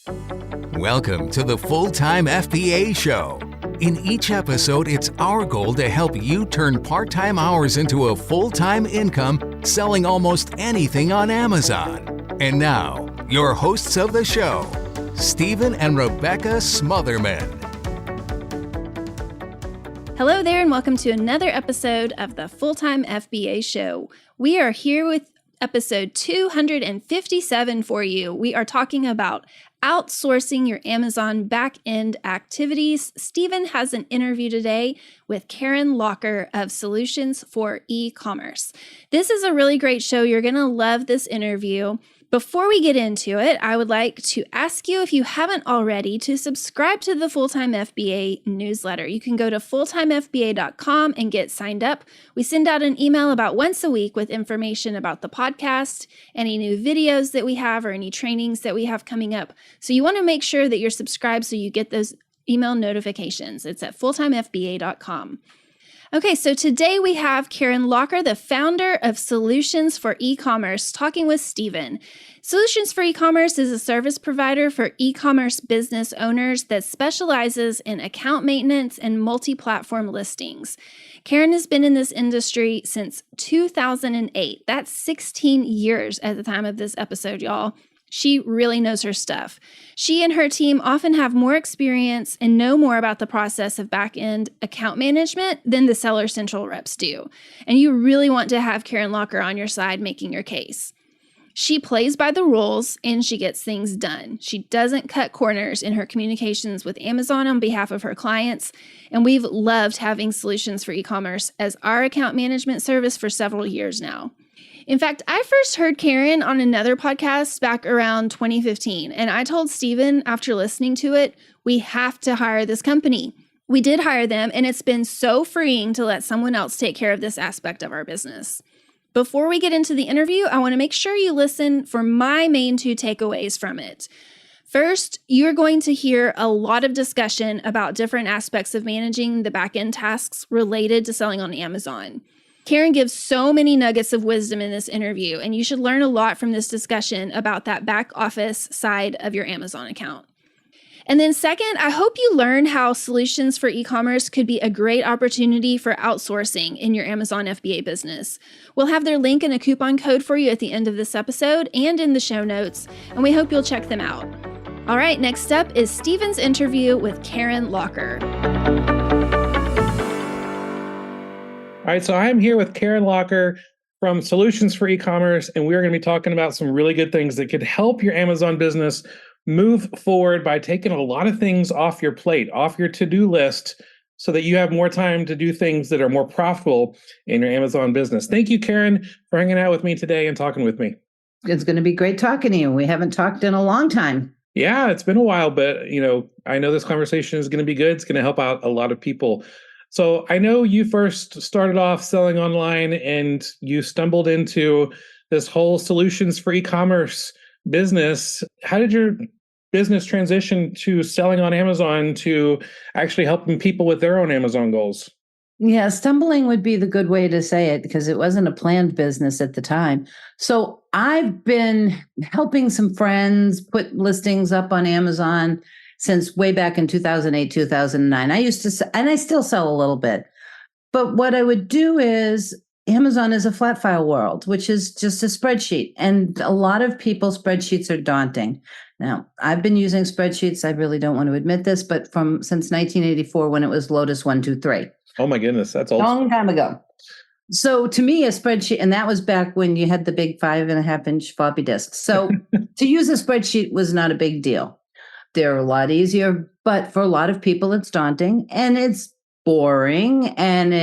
Welcome to the Full-Time FBA Show. In each episode, it's our goal to help you turn part-time hours into a full-time income selling almost anything on Amazon. And now, your hosts of the show, Stephen and Rebecca Smotherman. Hello there, and welcome to another episode of the Full-Time FBA Show. We are here with episode 257 for you. We are talking about outsourcing your Amazon back-end activities. Stephen has an interview today with Karen Locker of Solutions for Ecommerce. This is a really great show. You're going to love this interview. Before we get into it, I would like to ask you, if you haven't already, to subscribe to the Full-Time FBA newsletter. You can go to fulltimefba.com and get signed up. We send out an email about once a week with information about the podcast, any new videos that we have, or any trainings that we have coming up. So you want to make sure that you're subscribed so you get those email notifications. It's at fulltimefba.com. Okay, so today we have Karen Locker, the founder of Solutions for Ecommerce, talking with Stephen. Solutions for Ecommerce is a service provider for e-commerce business owners that specializes in account maintenance and multi-platform listings. Karen has been in this industry since 2008. That's 16 years at the time of this episode, y'all. She really knows her stuff. She and her team often have more experience and know more about the process of back-end account management than the Seller Central reps do. And you really want to have Karen Locker on your side making your case. She plays by the rules and she gets things done. She doesn't cut corners in her communications with Amazon on behalf of her clients. And we've loved having Solutions for Ecommerce as our account management service for several years now. In fact, I first heard Karen on another podcast back around 2015, and I told Stephen after listening to it, we have to hire this company. We did hire them, and it's been so freeing to let someone else take care of this aspect of our business. Before we get into the interview, I want to make sure you listen for my main two takeaways from it. First, you're going to hear a lot of discussion about different aspects of managing the back-end tasks related to selling on Amazon. Karen gives so many nuggets of wisdom in this interview, and you should learn a lot from this discussion about that back office side of your Amazon account. And then second, I hope you learn how Solutions for Ecommerce could be a great opportunity for outsourcing in your Amazon FBA business. We'll have their link and a coupon code for you at the end of this episode and in the show notes, and we hope you'll check them out. All right, next up is Stephen's interview with Karen Locker. All right, so I'm here with Karen Locker from Solutions for Ecommerce, and we're going to be talking about some really good things that could help your Amazon business move forward by taking a lot of things off your plate, off your to-do list, so that you have more time to do things that are more profitable in your Amazon business. Thank you, Karen, for hanging out with me today and talking with me. It's going to be great talking to you. We haven't talked in a long time. Yeah, it's been a while, but I know this conversation is going to be good. It's going to help out a lot of people. So I know you first started off selling online and you stumbled into this whole Solutions for Ecommerce business. How did your business transition to selling on Amazon to actually helping people with their own Amazon goals? Yeah, stumbling would be the good way to say it because it wasn't a planned business at the time. So I've been helping some friends put listings up on Amazon since way back in 2008, 2009. I used to, and I still sell a little bit. But what I would do is, Amazon is a flat file world, which is just a spreadsheet. And a lot of people, spreadsheets are daunting. Now, I've been using spreadsheets. I really don't want to admit this, but since 1984, when it was Lotus 123. Oh my goodness, that's old. Long time ago. So to me, a spreadsheet, and that was back when you had the big 5.5-inch floppy disks. So to use a spreadsheet was not a big deal. They're a lot easier, but for a lot of people, it's daunting and it's boring. And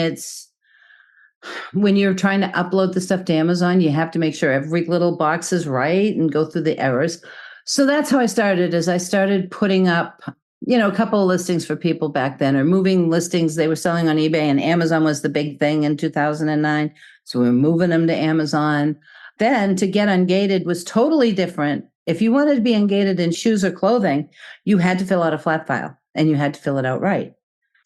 when you're trying to upload the stuff to Amazon, you have to make sure every little box is right and go through the errors. So that's how I started, is I started putting up, a couple of listings for people back then, or moving listings they were selling on eBay, and Amazon was the big thing in 2009. So we were moving them to Amazon. Then to get ungated was totally different. If you wanted to be ungated in shoes or clothing, you had to fill out a flat file and you had to fill it out right.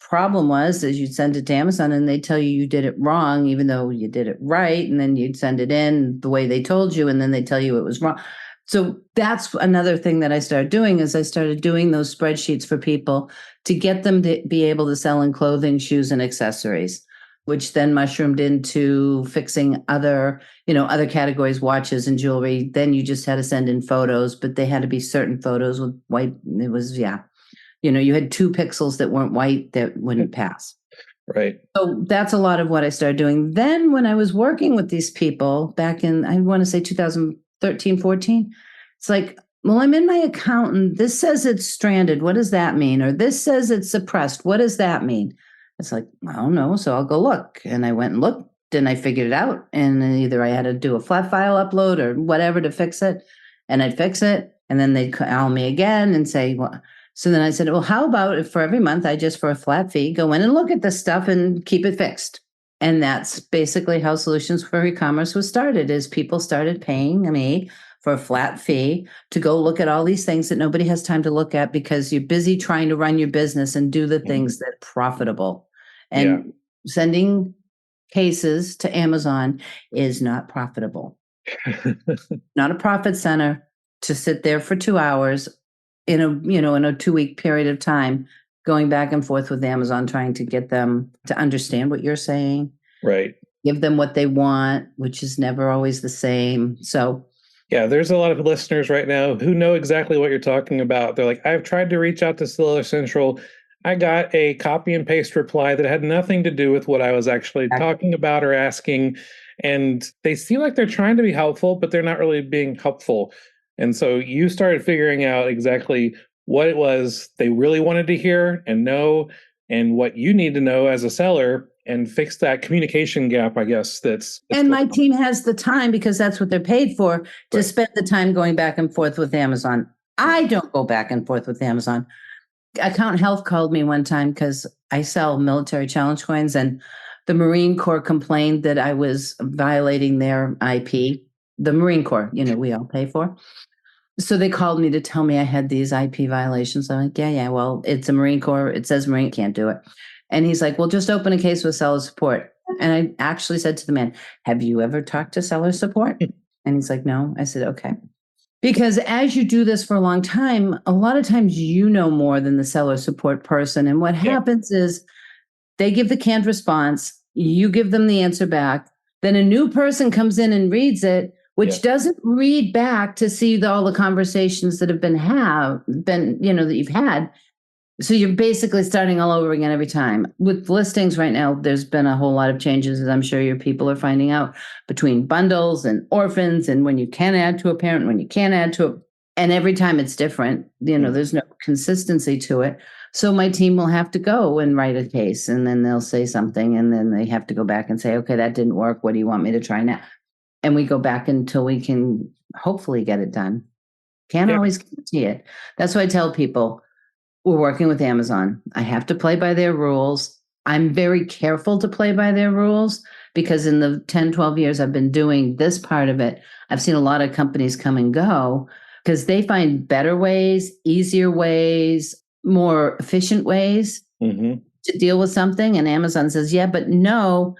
Problem was, is you'd send it to Amazon and they'd tell you did it wrong, even though you did it right. And then you'd send it in the way they told you, and then they'd tell you it was wrong. So that's another thing that I started doing is I started doing those spreadsheets for people to get them to be able to sell in clothing, shoes, and accessories, which then mushroomed into fixing other categories, watches and jewelry. Then you just had to send in photos, but they had to be certain photos with white. It was, you had 2 pixels that weren't white that wouldn't pass. Right. So that's a lot of what I started doing. Then when I was working with these people back in, I want to say 2013, 14, it's like, well, I'm in my account and this says it's stranded. What does that mean? Or this says it's suppressed. What does that mean? It's like, I don't know. So I'll go look. And I went and looked and I figured it out. And either I had to do a flat file upload or whatever to fix it. And I'd fix it. And then they'd call me again and say, well, so then I said, well, how about if for every month I just for a flat fee go in and look at this stuff and keep it fixed? And that's basically how Solutions for E-commerce was started, is people started paying me for a flat fee to go look at all these things that nobody has time to look at because you're busy trying to run your business and do the things that are profitable. And sending cases to Amazon is not profitable. Not a profit center to sit there for 2 hours in a 2-week period of time, going back and forth with Amazon, trying to get them to understand what you're saying. Right. Give them what they want, which is never always the same. So yeah, there's a lot of listeners right now who know exactly what you're talking about. They're like, I've tried to reach out to Seller Central. I got a copy and paste reply that had nothing to do with what I was actually talking about or asking. And they seem like they're trying to be helpful, but they're not really being helpful. And so you started figuring out exactly what it was they really wanted to hear and know, and what you need to know as a seller, and fix that communication gap, I guess. And my team has the time, because that's what they're paid for, to spend the time going back and forth with Amazon. I don't go back and forth with Amazon. Account Health called me one time because I sell military challenge coins, and the Marine Corps complained that I was violating their IP. The Marine Corps, we all pay for. So they called me to tell me I had these IP violations. I'm like, yeah, well, it's a Marine Corps. It says Marine, can't do it. And he's like, well, just open a case with seller support. And I actually said to the man, have you ever talked to seller support? And he's like, no. I said, okay. Because as you do this for a long time, a lot of times you know more than the seller support person. And what happens is they give the canned response, you give them the answer back, then a new person comes in and reads it, which doesn't read back to see all the conversations that have been that you've had. So you're basically starting all over again every time. With listings right now, there's been a whole lot of changes, as I'm sure your people are finding out, between bundles and orphans, and when you can add to a parent, when you can't add to it. And every time it's different. There's no consistency to it. So my team will have to go and write a case, and then they'll say something, and then they have to go back and say, okay, that didn't work. What do you want me to try now? And we go back until we can hopefully get it done. Can't always guarantee it. That's why I tell people, we're working with Amazon. I have to play by their rules. I'm very careful to play by their rules, because in the 10, 12 years I've been doing this part of it, I've seen a lot of companies come and go because they find better ways, easier ways, more efficient ways to deal with something. And Amazon says, yeah, but no,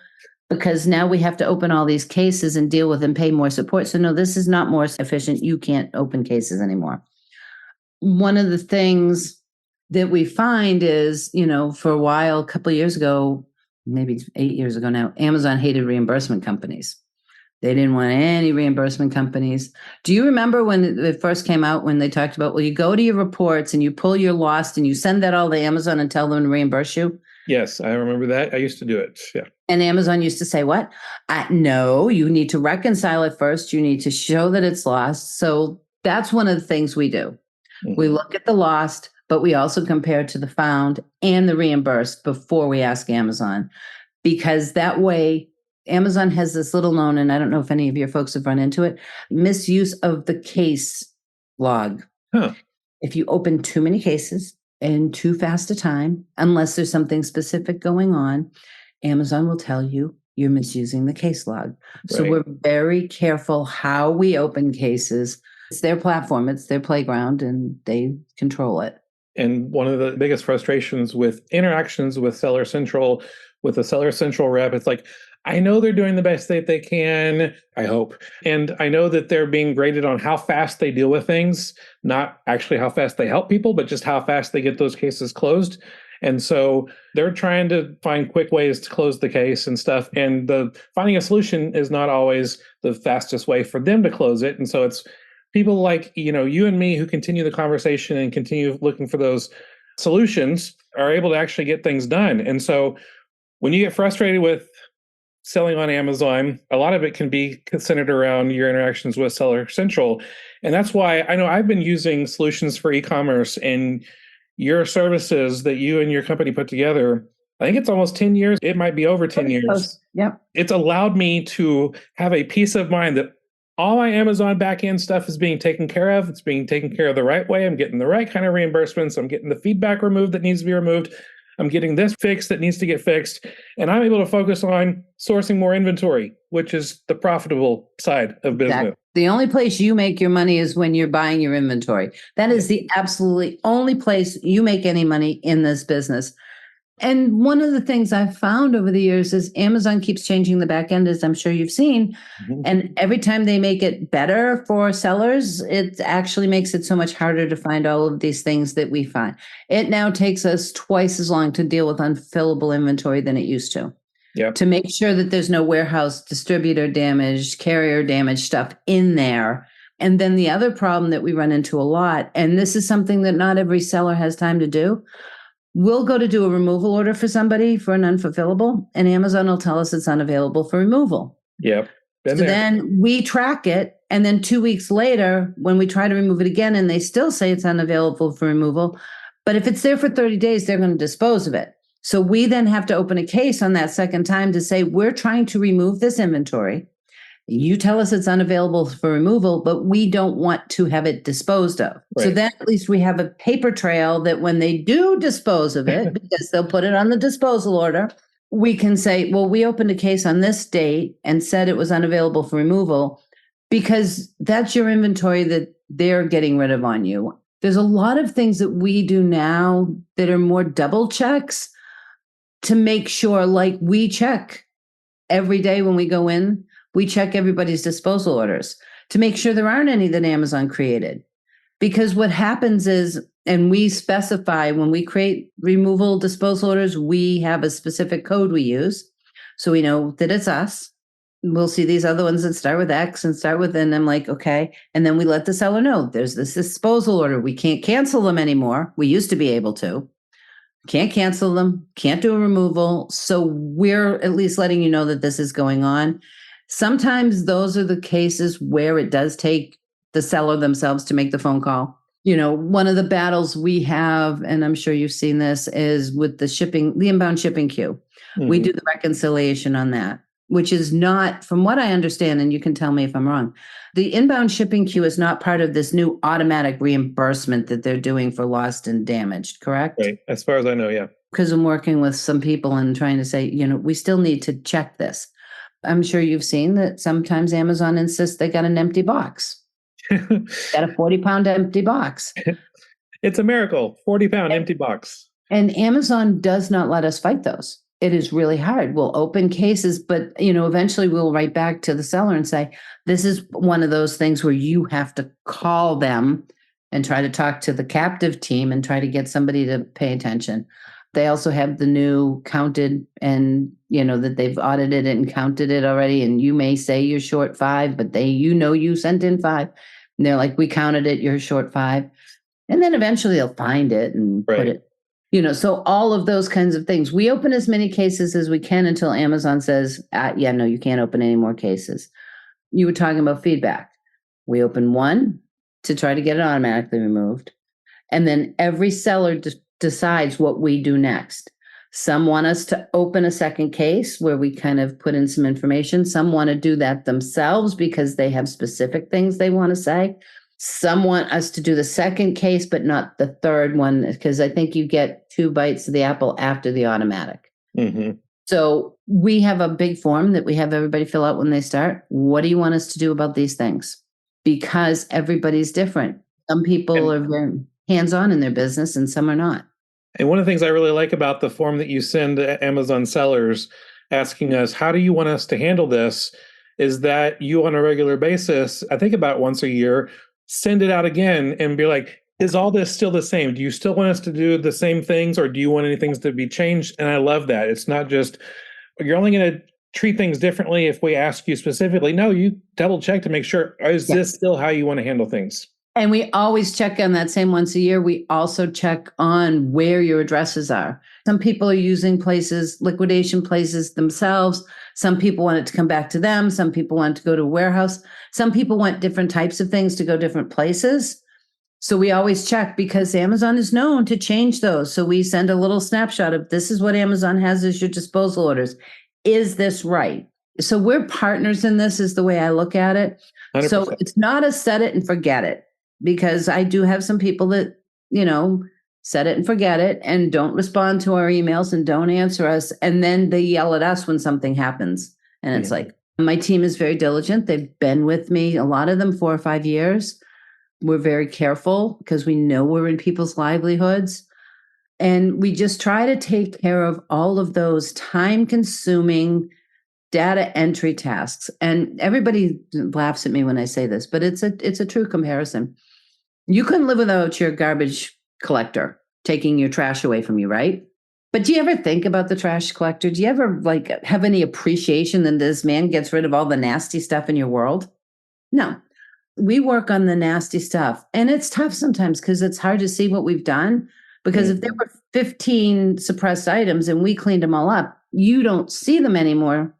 because now we have to open all these cases and deal with and pay more support. So no, this is not more efficient. You can't open cases anymore. One of the things that we find is, for a while, a couple of years ago, maybe 8 years ago now, Amazon hated reimbursement companies. They didn't want any reimbursement companies. Do you remember when it first came out, when they talked about, well, you go to your reports and you pull your lost and you send that all to Amazon and tell them to reimburse you? Yes, I remember that. I used to do it. Yeah. And Amazon used to say, what? No, you need to reconcile it first. You need to show that it's lost. So that's one of the things we do. We look at the lost, but we also compare to the found and the reimbursed before we ask Amazon, because that way Amazon has this little known, and I don't know if any of your folks have run into it, misuse of the case log. If you open too many cases in too fast a time, unless there's something specific going on, Amazon will tell you you're misusing the case log. So we're very careful how we open cases. It's their platform, it's their playground, and they control it. And one of the biggest frustrations with interactions with Seller Central, with the Seller Central rep, it's like, I know they're doing the best that they can, I hope. And I know that they're being graded on how fast they deal with things, not actually how fast they help people, but just how fast they get those cases closed. And so they're trying to find quick ways to close the case and stuff. And finding a solution is not always the fastest way for them to close it. And so it's people like, you and me who continue the conversation and continue looking for those solutions are able to actually get things done. And so when you get frustrated with selling on Amazon, a lot of it can be centered around your interactions with Seller Central. And that's why I know I've been using solutions for e-commerce and your services that you and your company put together. I think it's almost 10 years. It might be over 10 years. Yep. It's allowed me to have a peace of mind that all my Amazon backend stuff is being taken care of. It's being taken care of the right way. I'm getting the right kind of reimbursements. I'm getting the feedback removed that needs to be removed. I'm getting this fixed that needs to get fixed. And I'm able to focus on sourcing more inventory, which is the profitable side of business. Exactly. The only place you make your money is when you're buying your inventory. That is the absolutely only place you make any money in this business. And one of the things I've found over the years is Amazon keeps changing the back end, as I'm sure you've seen. Mm-hmm. And every time they make it better for sellers, it actually makes it so much harder to find all of these things that we find. It now takes us twice as long to deal with unfillable inventory than it used to. Yep. To make sure that there's no warehouse distributor damage, carrier damage stuff in there. And then the other problem that we run into a lot, and this is something that not every seller has time to do, we'll go to do a removal order for somebody for an unfulfillable, and Amazon will tell us it's unavailable for removal. Yep. So then we track it, and then 2 weeks later, when we try to remove it again, and they still say it's unavailable for removal, but if it's there for 30 days, they're going to dispose of it. So we then have to open a case on that second time to say, we're trying to remove this inventory. You tell us it's unavailable for removal, but we don't want to have it disposed of. Right. So then at least we have a paper trail that when they do dispose of it, because they'll put it on the disposal order, we can say, well, we opened a case on this date and said it was unavailable for removal, because that's your inventory that they're getting rid of on you. There's a lot of things that we do now that are more double checks to make sure, like we check every day when we go in, we check everybody's disposal orders to make sure there aren't any that Amazon created. Because what happens is, and we specify when we create removal disposal orders, we have a specific code we use. So we know that it's us. We'll see these other ones that start with X and start with, and I'm like, okay. And then we let the seller know there's this disposal order. We can't cancel them anymore. We used to be able to. Can't cancel them, can't do a removal. So we're at least letting you know that this is going on. Sometimes those are the cases where it does take the seller themselves to make the phone call. One of the battles we have, and I'm sure you've seen this, is with the inbound shipping queue. Mm-hmm. We do the reconciliation on that, which is not, from what I understand, and you can tell me if I'm wrong, the inbound shipping queue is not part of this new automatic reimbursement that they're doing for lost and damaged, correct? Right. As far as I know, yeah. Because I'm working with some people and trying to say, we still need to check this. I'm sure you've seen that sometimes Amazon insists they got an empty box. Got a 40-pound empty box. It's a miracle, 40-pound empty box. And Amazon does not let us fight those. It is really hard. We'll open cases, but eventually we'll write back to the seller and say, this is one of those things where you have to call them and try to talk to the captive team and try to get somebody to pay attention. They also have the new counted, and that they've audited it and counted it already. And you may say you're short 5, but you sent in 5. And they're like, we counted it, you're short 5. And then eventually they'll find it and put it. So all of those kinds of things. We open as many cases as we can until Amazon says, no, you can't open any more cases. You were talking about feedback. We open one to try to get it automatically removed. And then every seller decides what we do next. Some want us to open a second case where we kind of put in some information. Some want to do that themselves because they have specific things they want to say. Some want us to do the second case, but not the third one, because I think you get 2 bites of the apple after the automatic. Mm-hmm. So we have a big form that we have everybody fill out when they start. What do you want us to do about these things? Because everybody's different. Some people are very hands-on in their business and some are not. And one of the things I really like about the form that you send to Amazon sellers asking us, how do you want us to handle this? Is that you on a regular basis, I think about once a year, send it out again and be like, is all this still the same? Do you still want us to do the same things, or do you want any things to be changed? And I love that. It's not just, you're only going to treat things differently if we ask you specifically. No, you double check to make sure, is this still how you want to handle things? And we always check on that same once a year. We also check on where your addresses are. Some people are using places, liquidation places themselves. Some people want it to come back to them. Some people want it to go to a warehouse. Some people want different types of things to go different places. So we always check, because Amazon is known to change those. So we send a little snapshot of, this is what Amazon has as your disposal orders. Is this right? So we're partners in this, is the way I look at it. 100%. So it's not a set it and forget it. Because I do have some people that, set it and forget it and don't respond to our emails and don't answer us. And then they yell at us when something happens. And it's like, my team is very diligent. They've been with me, a lot of them 4 or 5 years. We're very careful because we know we're in people's livelihoods. And we just try to take care of all of those time-consuming data entry tasks. And everybody laughs at me when I say this, but it's a true comparison. You couldn't live without your garbage collector taking your trash away from you, right? But do you ever think about the trash collector? Do you ever have any appreciation that this man gets rid of all the nasty stuff in your world? No. We work on the nasty stuff. And it's tough sometimes because it's hard to see what we've done. Because if there were 15 suppressed items and we cleaned them all up, you don't see them anymore.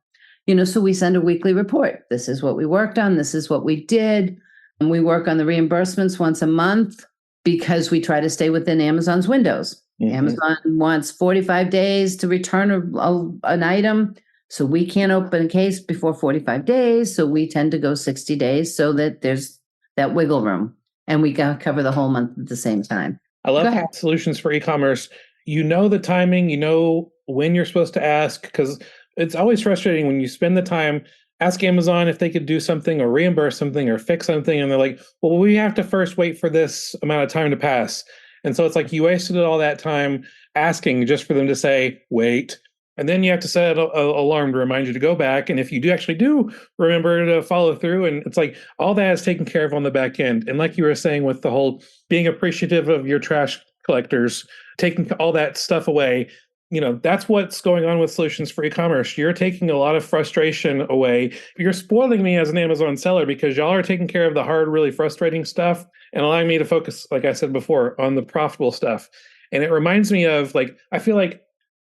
So we send a weekly report. This is what we worked on. This is what we did. And we work on the reimbursements once a month because we try to stay within Amazon's windows. Amazon wants 45 days to return an item. So we can't open a case before 45 days. So we tend to go 60 days so that there's that wiggle room. And we cover the whole month at the same time. I love solutions for e-commerce. You know the timing, you know when you're supposed to ask, because it's always frustrating when you spend the time, ask Amazon if they could do something or reimburse something or fix something. And they're like, well, we have to first wait for this amount of time to pass. And so it's like you wasted all that time asking just for them to say, wait. And then you have to set an alarm to remind you to go back. And if you do remember to follow through. And it's like all that is taken care of on the back end. And like you were saying with the whole being appreciative of your trash collectors, taking all that stuff away, that's what's going on with solutions for e-commerce. You're taking a lot of frustration away. You're spoiling me as an Amazon seller because y'all are taking care of the hard, really frustrating stuff and allowing me to focus, like I said before, on the profitable stuff. And it reminds me of I feel like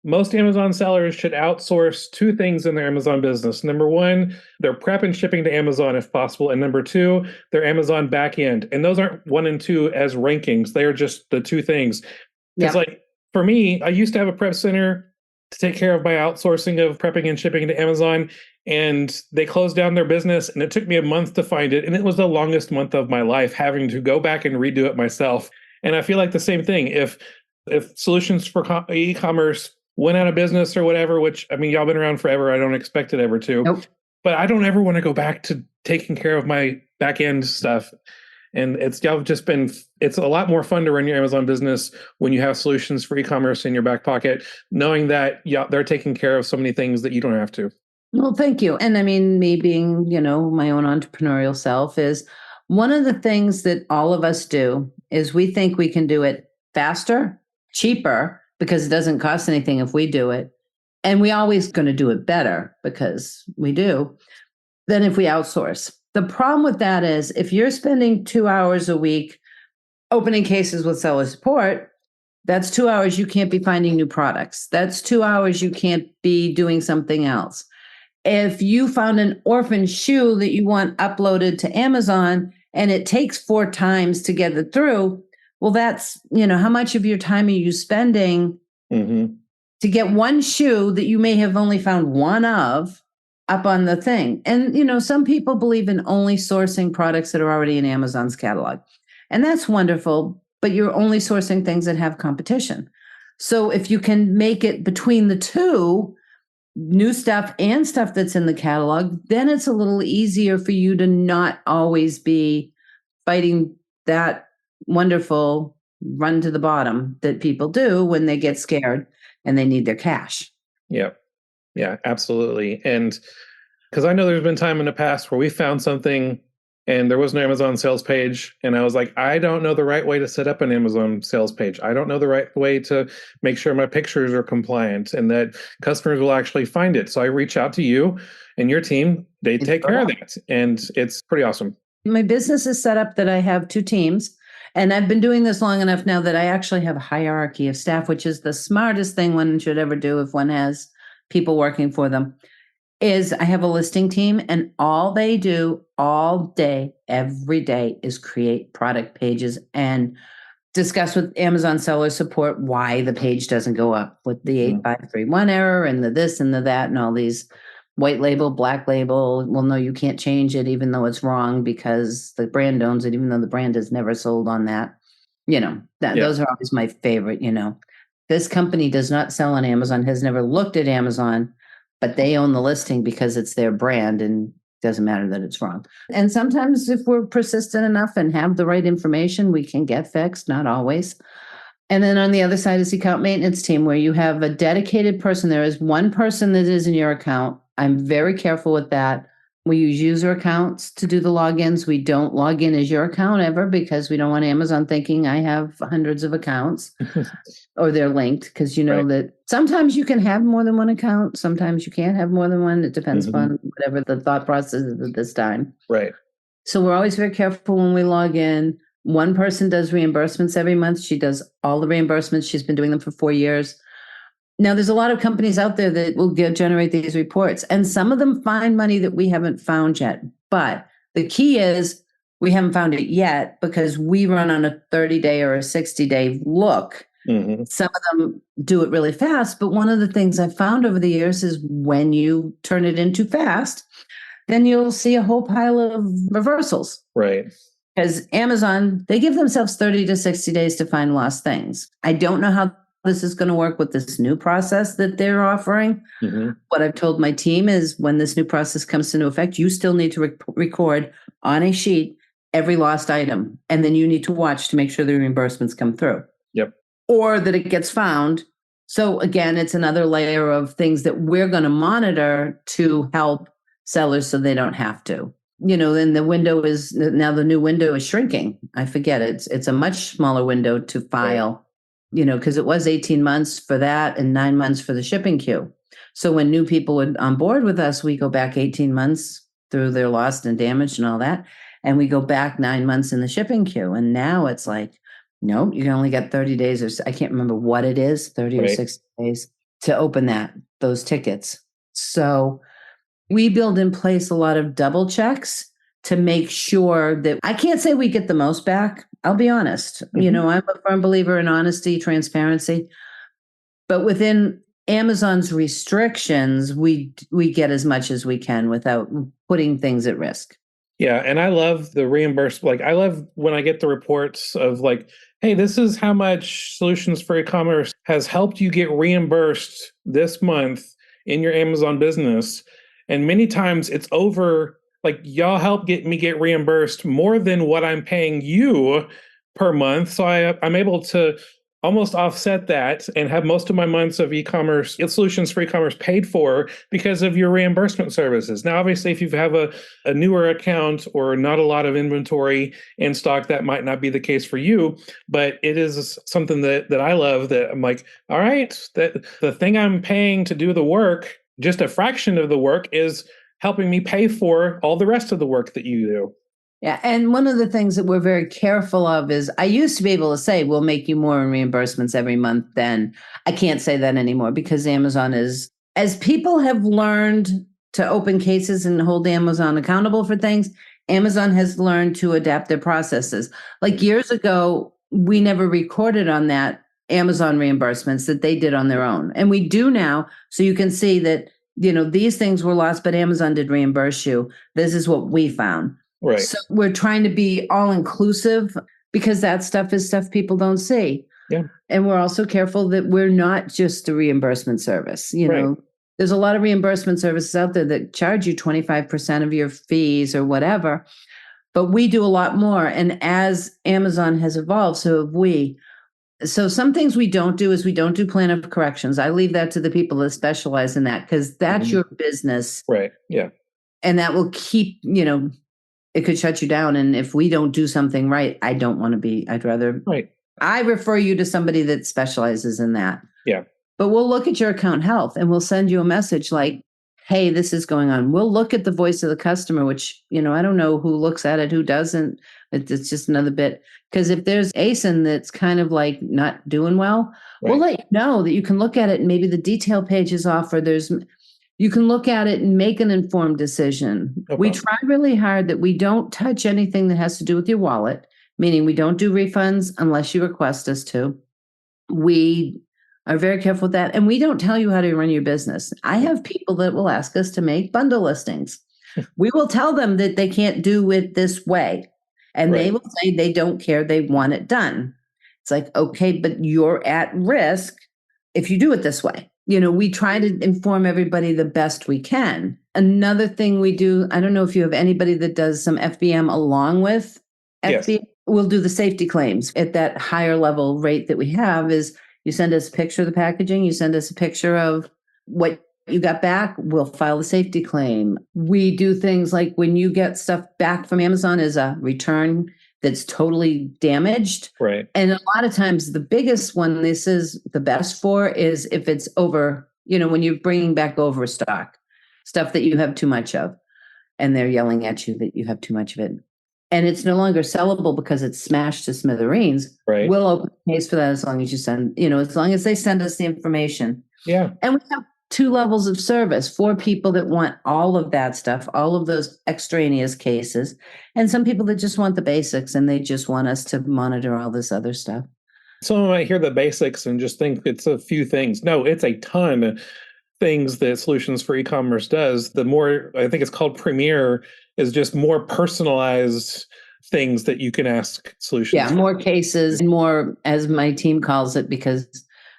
most Amazon sellers should outsource 2 things in their Amazon business. Number 1, their prep and shipping to Amazon if possible. And number 2, their Amazon backend. And those aren't 1 and 2 as rankings. They are just the 2 things. It's for me, I used to have a prep center to take care of my outsourcing of prepping and shipping to Amazon. And they closed down their business. And it took me a month to find it. And it was the longest month of my life having to go back and redo it myself. And I feel like the same thing. If solutions for e-commerce went out of business or whatever, which, y'all been around forever. I don't expect it ever to. Nope. But I don't ever want to go back to taking care of my back end stuff. And it's a lot more fun to run your Amazon business when you have solutions for e-commerce in your back pocket, knowing that they're taking care of so many things that you don't have to. Well, thank you. And me being, my own entrepreneurial self, is one of the things that all of us do is we think we can do it faster, cheaper, because it doesn't cost anything if we do it. And we always going to do it better because we do than if we outsource. The problem with that is if you're spending 2 hours a week opening cases with seller support, that's 2 hours you can't be finding new products. That's 2 hours you can't be doing something else. If you found an orphan shoe that you want uploaded to Amazon and it takes 4 times to get it through, well, that's, how much of your time are you spending to get one shoe that you may have only found one of up on the thing? And, some people believe in only sourcing products that are already in Amazon's catalog. And that's wonderful, but you're only sourcing things that have competition. So if you can make it between the two, new stuff and stuff that's in the catalog, then it's a little easier for you to not always be fighting that wonderful run to the bottom that people do when they get scared and they need their cash. Yeah. Yeah, absolutely. And because I know there's been time in the past where we found something and there was no Amazon sales page. And I was like, I don't know the right way to set up an Amazon sales page. I don't know the right way to make sure my pictures are compliant and that customers will actually find it. So I reach out to you and your team. They take care of that. And it's pretty awesome. My business is set up that I have two teams. And I've been doing this long enough now that I actually have a hierarchy of staff, which is the smartest thing one should ever do if one has people working for them. Is I have a listing team, and all they do all day, every day, is create product pages and discuss with Amazon seller support why the page doesn't go up with the 8531 error and the this and the that and all these white label, black label. Well, no, you can't change it even though it's wrong because the brand owns it, even though the brand has never sold on that. Those are always my favorite. This company does not sell on Amazon, has never looked at Amazon, but they own the listing because it's their brand and it doesn't matter that it's wrong. And sometimes if we're persistent enough and have the right information, we can get fixed, not always. And then on the other side is the account maintenance team, where you have a dedicated person. There is one person that is in your account. I'm very careful with that. We use user accounts to do the logins. We don't log in as your account ever because we don't want Amazon thinking I have hundreds of accounts or they're linked, because that sometimes you can have more than one account. Sometimes you can't have more than one. It depends upon whatever the thought process is at this time. Right. So we're always very careful when we log in. One person does reimbursements every month. She does all the reimbursements. She's been doing them for 4 years. Now, there's a lot of companies out there that will generate these reports, and some of them find money that we haven't found yet. But the key is we haven't found it yet because we run on a 30-day or a 60-day look. Some of them do it really fast. But one of the things I've found over the years is when you turn it in too fast, then you'll see a whole pile of reversals. Right. Because Amazon, they give themselves 30 to 60 days to find lost things. I don't know how this is going to work with this new process that they're offering. What I've told my team is when this new process comes into effect, you still need to record on a sheet every lost item. And then you need to watch to make sure the reimbursements come through. Yep. Or that it gets found. So again, it's another layer of things that we're going to monitor to help sellers so they don't have to. Then the window is, now the new window is shrinking. I forget it's a much smaller window to file. Right. Because it was 18 months for that and 9 months for the shipping queue. So when new people are on board with us, we go back 18 months through their lost and damaged and all that. And we go back 9 months in the shipping queue. And now it's like, no, you can only get 30 days or I can't remember what it is, 30 or 60 days to open those tickets. So we build in place a lot of double checks to make sure that I can't say we get the most back. I'll be honest. I'm a firm believer in honesty, transparency. But within Amazon's restrictions, we get as much as we can without putting things at risk. Yeah. And I love the reimbursement. I love when I get the reports of hey, this is how much Solutions for Ecommerce has helped you get reimbursed this month in your Amazon business. And many times it's over, y'all help me get reimbursed more than what I'm paying you per month. So I'm able to almost offset that and have most of my months of e-commerce Solutions for Ecommerce paid for because of your reimbursement services. Now, obviously, if you have a newer account or not a lot of inventory in stock, that might not be the case for you. But it is something that I love, that I'm like, all right, that the thing I'm paying to do the work, just a fraction of the work, is helping me pay for all the rest of the work that you do. Yeah. And one of the things that we're very careful of is I used to be able to say, we'll make you more in reimbursements every month. Then I can't say that anymore because Amazon is, as people have learned to open cases and hold Amazon accountable for things, Amazon has learned to adapt their processes. Years ago, we never recorded on that Amazon reimbursements that they did on their own. And we do now. So you can see that, these things were lost, but Amazon did reimburse you. This is what we found. Right. So we're trying to be all inclusive because that stuff is stuff people don't see. Yeah. And we're also careful that we're not just a reimbursement service. There's a lot of reimbursement services out there that charge you 25% of your fees or whatever, but we do a lot more. And as Amazon has evolved, so have we. So some things we don't do is we don't do plan of corrections. I leave that to the people that specialize in that because that's your business. Right. Yeah. And that will keep, it could shut you down. And if we don't do something right, I'd rather, Right. I refer you to somebody that specializes in that. Yeah. But we'll look at your account health and we'll send you a message like, hey, this is going on. We'll look at the voice of the customer, which, I don't know who looks at it, who doesn't. It's just another bit. Because if there's ASIN that's kind of like not doing well, we'll let you know that you can look at it and maybe the detail page is off or you can look at it and make an informed decision. No we problem. try really hard that we don't touch anything that has to do with your wallet, meaning we don't do refunds unless you request us to. We are very careful with that. And we don't tell you how to run your business. I have people that will ask us to make bundle listings. We will tell them that they can't do it this way. And they will say they don't care. They want it done. It's like, okay, but you're at risk if you do it this way. We try to inform everybody the best we can. Another thing we do, I don't know if you have anybody that does some FBM along with FBA. Yes. We'll do the safety claims at that higher level rate that we have is you send us a picture of the packaging, you send us a picture of what you got back, we'll file a safety claim. We do things like when you get stuff back from Amazon as a return that's totally damaged. Right. And a lot of times the biggest one this is the best for is if it's over, when you're bringing back overstock, stuff that you have too much of, and they're yelling at you that you have too much of it. And it's no longer sellable because it's smashed to smithereens. Right. We'll open a case for that as long as you send, as long as they send us the information. Yeah. And we have 2 levels of service for people that want all of that stuff, all of those extraneous cases, and some people that just want the basics and they just want us to monitor all this other stuff. Someone might hear the basics and just think it's a few things. No, it's a ton of things that Solutions for E-commerce does. The more, I think it's called Premier, is just more personalized things that you can ask Solutions. Yeah, more cases, more, as my team calls it, because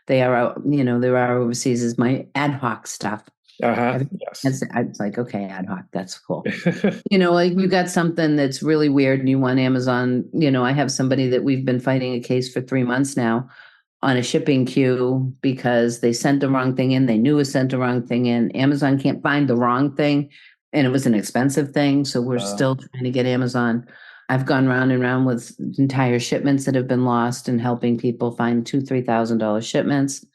they are out, they're out overseas, is my ad hoc stuff. Yes. It's like, okay, ad hoc, that's cool. Like you got something that's really weird and you want Amazon, I have somebody that we've been fighting a case for 3 months now on a shipping queue because they sent the wrong thing in. They knew it sent the wrong thing in. Amazon can't find the wrong thing. And it was an expensive thing. So we're still trying to get Amazon. I've gone round and round with entire shipments that have been lost and helping people find $2,000-$3,000 shipments.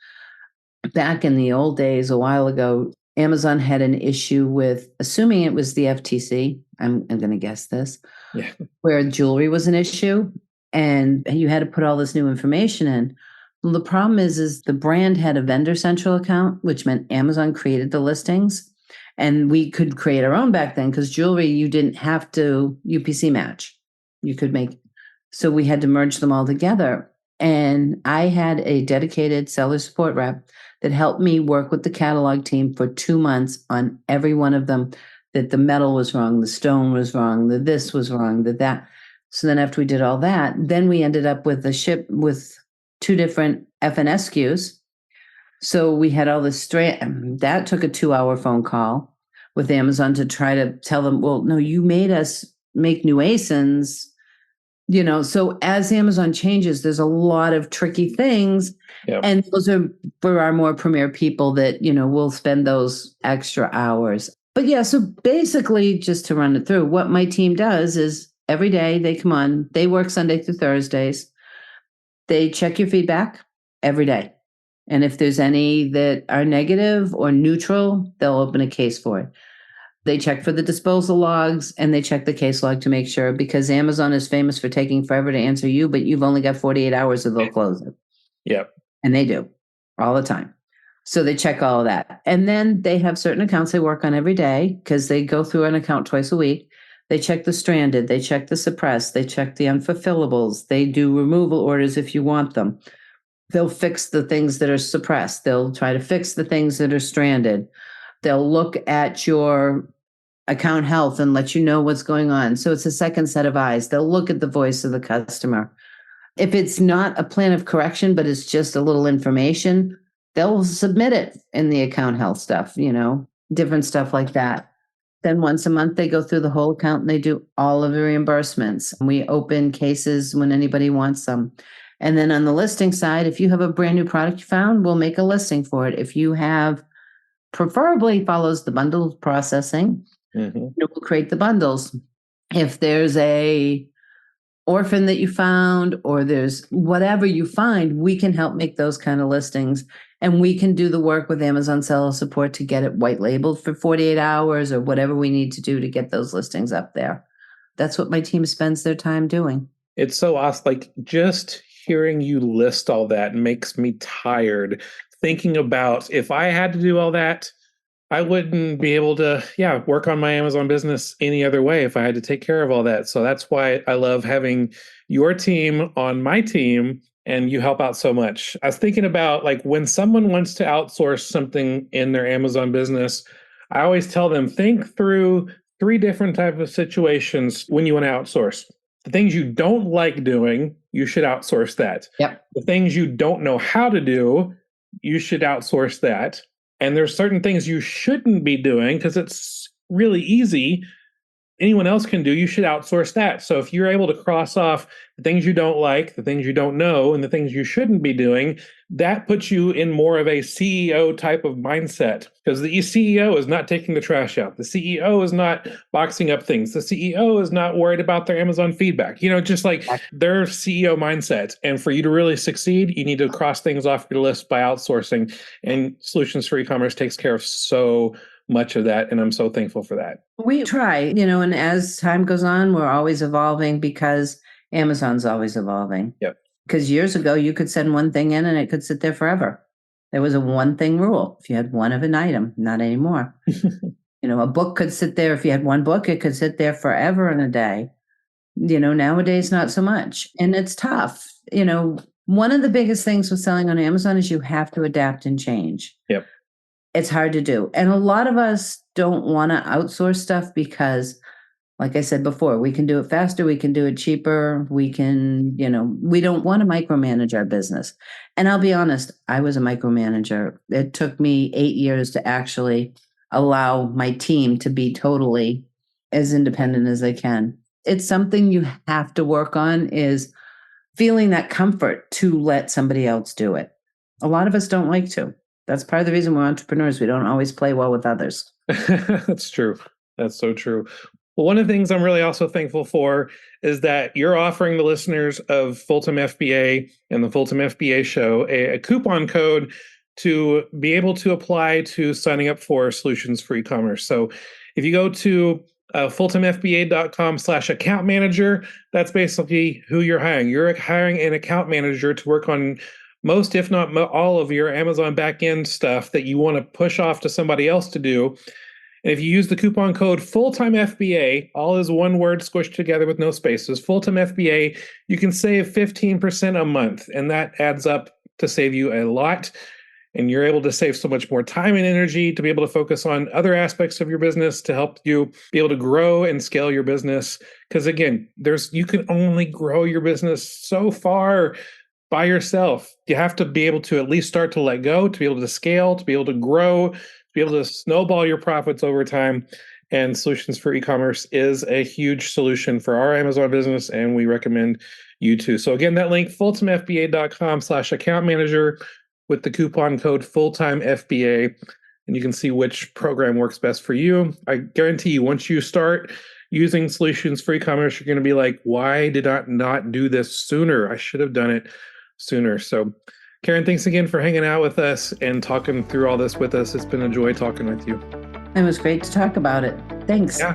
Back in the old days, a while ago, Amazon had an issue with, assuming it was the FTC, I'm going to guess this, where jewelry was an issue and you had to put all this new information in. Well, the problem is the brand had a vendor central account, which meant Amazon created the listings. And we could create our own back then because jewelry, you didn't have to UPC match. You could make, so we had to merge them all together. And I had a dedicated seller support rep that helped me work with the catalog team for 2 months on every one of them, that the metal was wrong, the stone was wrong, the this was wrong, that. So then after we did all that, then we ended up with a ship with 2 different FNS SKUs. So we had all this that took a 2-hour phone call with Amazon to try to tell them, well, no, you made us make new ASINs, so as Amazon changes, there's a lot of tricky things. Yep. And those are for our more premier people that, will spend those extra hours. But yeah, so basically just to run it through, what my team does is every day they come on, they work Sunday through Thursdays. They check your feedback every day. And if there's any that are negative or neutral, they'll open a case for it. They check for the disposal logs and they check the case log to make sure, because Amazon is famous for taking forever to answer you, but you've only got 48 hours or they'll close it. Yep. And they do all the time. So they check all of that. And then they have certain accounts they work on every day because they go through an account twice a week. They check the stranded, they check the suppressed, they check the unfulfillables. They do removal orders if you want them. They'll fix the things that are suppressed. They'll try to fix the things that are stranded. They'll look at your account health and let you know what's going on. So it's a second set of eyes. They'll look at the voice of the customer. If it's not a plan of correction, but it's just a little information, they'll submit it in the account health stuff, different stuff like that. Then once a month, they go through the whole account and they do all of the reimbursements. We open cases when anybody wants them. And then on the listing side, if you have a brand new product you found, we'll make a listing for it. If you have, preferably follows the bundle processing, we'll create the bundles. If there's a orphan that you found, or there's whatever you find, we can help make those kind of listings. And we can do the work with Amazon Seller Support to get it white labeled for 48 hours or whatever we need to do to get those listings up there. That's what my team spends their time doing. It's so awesome. Like, just hearing you list all that makes me tired. Thinking about if I had to do all that, I wouldn't be able to, work on my Amazon business any other way if I had to take care of all that. So that's why I love having your team on my team, and you help out so much. I was thinking about, like, when someone wants to outsource something in their Amazon business, I always tell them, think through 3 different types of situations when you want to outsource. The things you don't like doing, you should outsource that. Yep. The things you don't know how to do, you should outsource that. And there's certain things you shouldn't be doing because it's really easy. Anyone else can do, you should outsource that. So if you're able to cross off the things you don't like, the things you don't know, and the things you shouldn't be doing, that puts you in more of a CEO type of mindset, because the CEO is not taking the trash out. The CEO is not boxing up things. The CEO is not worried about their Amazon feedback, just like their CEO mindset. And for you to really succeed, you need to cross things off your list by outsourcing. And Solutions for E-commerce takes care of so much of that. And I'm so thankful for that. We try, and as time goes on, we're always evolving because Amazon's always evolving. Yep. Because years ago, you could send one thing in and it could sit there forever. There was a one thing rule. If you had one of an item, not anymore. A book could sit there. If you had one book, it could sit there forever in a day. Nowadays, not so much. And it's tough. One of the biggest things with selling on Amazon is you have to adapt and change. Yep. It's hard to do. And a lot of us don't want to outsource stuff because, like I said before, we can do it faster, we can do it cheaper, we can, we don't want to micromanage our business. And I'll be honest, I was a micromanager. It took me 8 years to actually allow my team to be totally as independent as they can. It's something you have to work on, is feeling that comfort to let somebody else do it. A lot of us don't like to. That's part of the reason we're entrepreneurs. We don't always play well with others. That's true. That's so true. Well, one of the things I'm really also thankful for is that you're offering the listeners of Full-Time FBA and the Full-Time FBA show a coupon code to be able to apply to signing up for Solutions for E-commerce. So if you go to fulltimefba.com/account manager, that's basically who you're hiring. You're hiring an account manager to work on most, if not all, of your Amazon backend stuff that you want to push off to somebody else to do. And if you use the coupon code Full-Time FBA, all is one word squished together with no spaces, Full-Time FBA, you can save 15% a month. And that adds up to save you a lot. And you're able to save so much more time and energy to be able to focus on other aspects of your business to help you be able to grow and scale your business. Because again, you can only grow your business so far by yourself. You have to be able to at least start to let go, to be able to scale, to be able to grow, to be able to snowball your profits over time. And Solutions for E-commerce is a huge solution for our Amazon business, and we recommend you too. So again, that link, fulltimefba.com/account manager with the coupon code FulltimeFBA, and you can see which program works best for you. I guarantee you, once you start using Solutions for E-commerce, you're going to be like, why did I not do this sooner? I should have done it sooner. So Karen, thanks again for hanging out with us and talking through all this with us. It's been a joy talking with you. It was great to talk about it. Thanks. Yeah.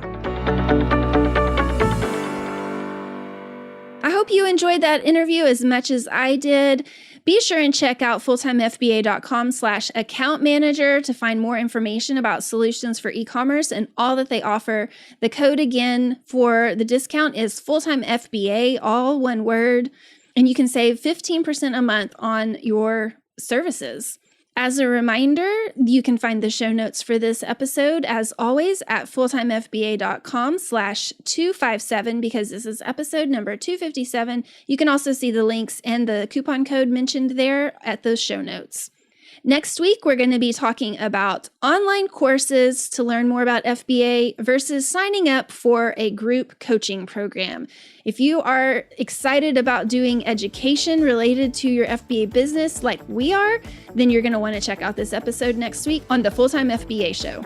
I hope you enjoyed that interview as much as I did. Be sure and check out fulltimefba.com/account manager to find more information about Solutions for E-commerce and all that they offer. The code again for the discount is FulltimeFBA, all one word, and you can save 15% a month on your services. As a reminder, you can find the show notes for this episode, as always, at fulltimefba.com/257, because this is episode number 257. You can also see the links and the coupon code mentioned there at those show notes. Next week, we're going to be talking about online courses to learn more about FBA versus signing up for a group coaching program. If you are excited about doing education related to your FBA business like we are, then you're going to want to check out this episode next week on the Full-Time FBA Show.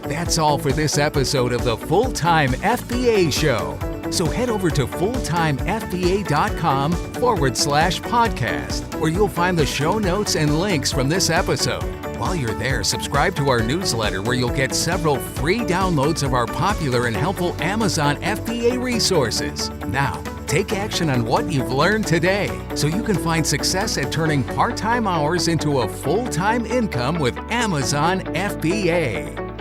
That's all for this episode of the Full-Time FBA Show. So head over to fulltimefba.com/podcast, where you'll find the show notes and links from this episode. While you're there, subscribe to our newsletter where you'll get several free downloads of our popular and helpful Amazon FBA resources. Now, take action on what you've learned today so you can find success at turning part-time hours into a full-time income with Amazon FBA.